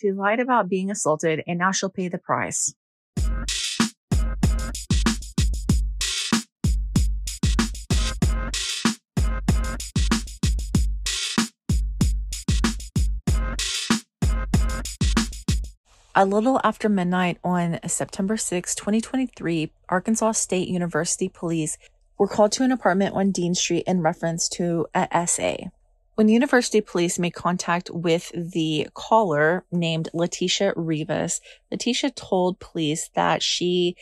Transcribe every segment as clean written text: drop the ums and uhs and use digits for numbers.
She lied about being assaulted and now she'll pay the price. A little after midnight on September 6, 2023, Arkansas State University police were called to an apartment on Dean Street in reference to a SA. When university police made contact with the caller named Letitia Rivas, Letitia told police that she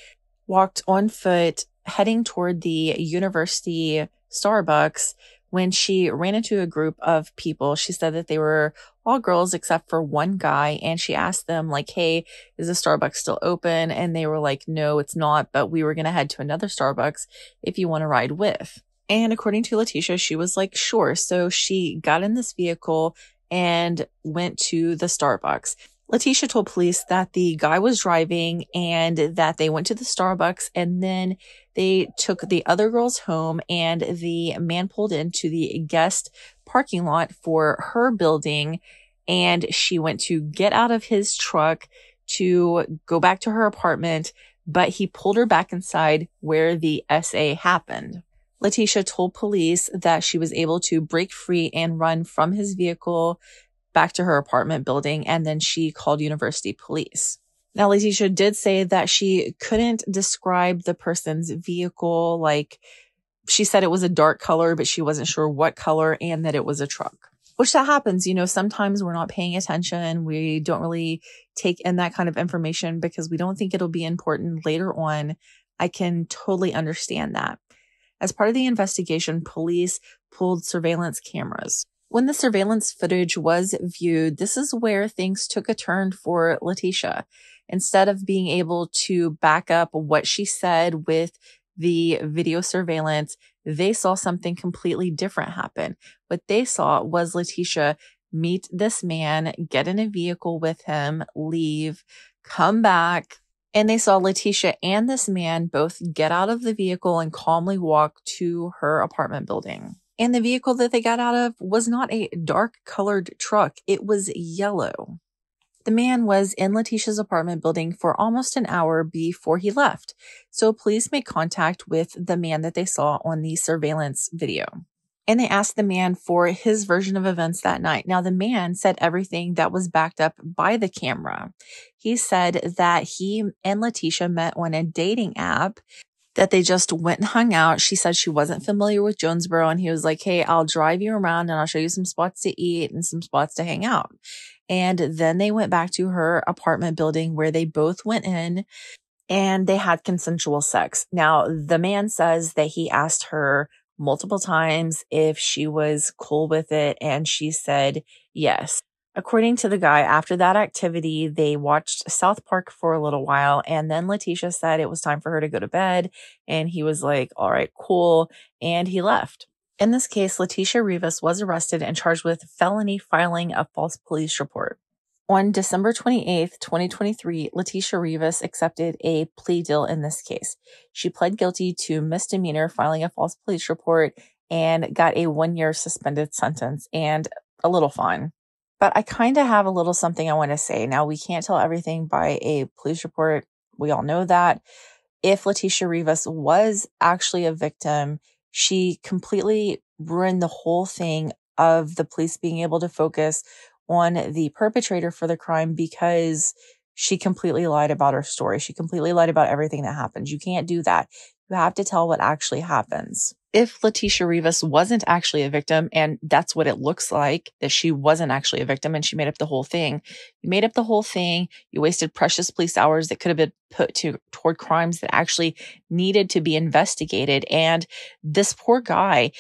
walked on foot heading toward the university Starbucks when she ran into a group of people. She said that they were all girls except for one guy. And she asked them like, hey, is the Starbucks still open? And they were like, no, it's not, but we were going to head to another Starbucks if you want to ride with. And according to Letitia, she was like, sure. So she got in this vehicle and went to the Starbucks. Letitia told police that the guy was driving and that they went to the Starbucks and then they took the other girls home and the man pulled into the guest parking lot for her building and she went to get out of his truck to go back to her apartment, but he pulled her back inside where the SA happened. Letitia told police that she was able to break free and run from his vehicle back to her apartment building, and then she called university police. Now, Letitia did say that she couldn't describe the person's vehicle. Like, she said it was a dark color, but she wasn't sure what color, and that it was a truck. Which that happens, sometimes we're not paying attention. We don't really take in that kind of information because we don't think it'll be important later on. I can totally understand that. As part of the investigation, police pulled surveillance cameras. When the surveillance footage was viewed, this is where things took a turn for Letitia. Instead of being able to back up what she said with the video surveillance, they saw something completely different happen. What they saw was Letitia meet this man, get in a vehicle with him, leave, come back, and they saw Letitia and this man both get out of the vehicle and calmly walk to her apartment building. And the vehicle that they got out of was not a dark colored truck. It was yellow. The man was in Letitia's apartment building for almost an hour before he left. So police made contact with the man that they saw on the surveillance video. And they asked the man for his version of events that night. Now, the man said everything that was backed up by the camera. He said that he and Letitia met on a dating app, that they just went and hung out. She said she wasn't familiar with Jonesboro, and he was like, hey, I'll drive you around and I'll show you some spots to eat and some spots to hang out. And then they went back to her apartment building where they both went in and they had consensual sex. Now, the man says that he asked her multiple times if she was cool with it, and she said yes. According to the guy, after that activity, they watched South Park for a little while, and then Letitia said it was time for her to go to bed, and he was like, all right, cool, and he left. In this case, Letitia Rivas was arrested and charged with felony filing a false police report. On December 28th, 2023, Letitia Rivas accepted a plea deal in this case. She pled guilty to misdemeanor filing a false police report and got a 1-year suspended sentence and a little fine. But I kind of have a little something I want to say. Now, we can't tell everything by a police report. We all know that. If Letitia Rivas was actually a victim, she completely ruined the whole thing of the police being able to focus on the perpetrator for the crime because she completely lied about her story. She completely lied about everything that happened. You can't do that. You have to tell what actually happens. If Letitia Rivas wasn't actually a victim, and that's what it looks like, that she wasn't actually a victim and she made up the whole thing. You made up the whole thing. You wasted precious police hours that could have been put toward crimes that actually needed to be investigated. And this poor guy,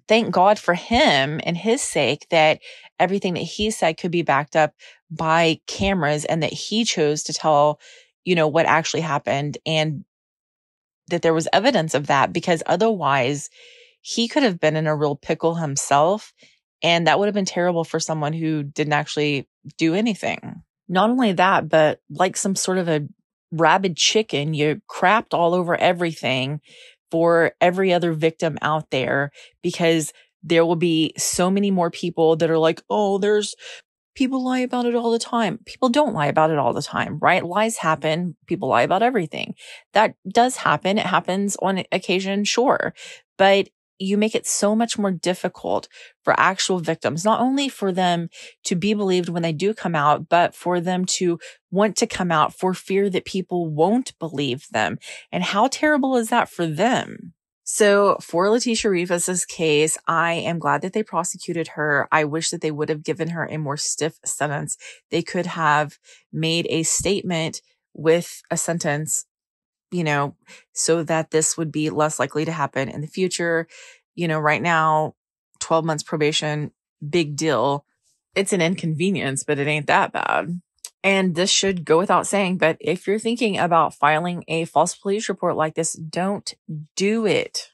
thank God for him and his sake that everything that he said could be backed up by cameras and that he chose to tell, what actually happened and that there was evidence of that, because otherwise he could have been in a real pickle himself. And that would have been terrible for someone who didn't actually do anything. Not only that, but like some sort of a rabid chicken, you crapped all over everything for every other victim out there, because there will be so many more people that are like, oh, there's People lie about it all the time. People don't lie about it all the time, right? Lies happen. People lie about everything. That does happen. It happens on occasion, sure. But you make it so much more difficult for actual victims, not only for them to be believed when they do come out, but for them to want to come out for fear that people won't believe them. And how terrible is that for them? So for Letitia Rivas's case, I am glad that they prosecuted her. I wish that they would have given her a more stiff sentence. They could have made a statement with a sentence, so that this would be less likely to happen in the future. Right now, 12 months probation, big deal. It's an inconvenience, but it ain't that bad. And this should go without saying, but if you're thinking about filing a false police report like this, don't do it.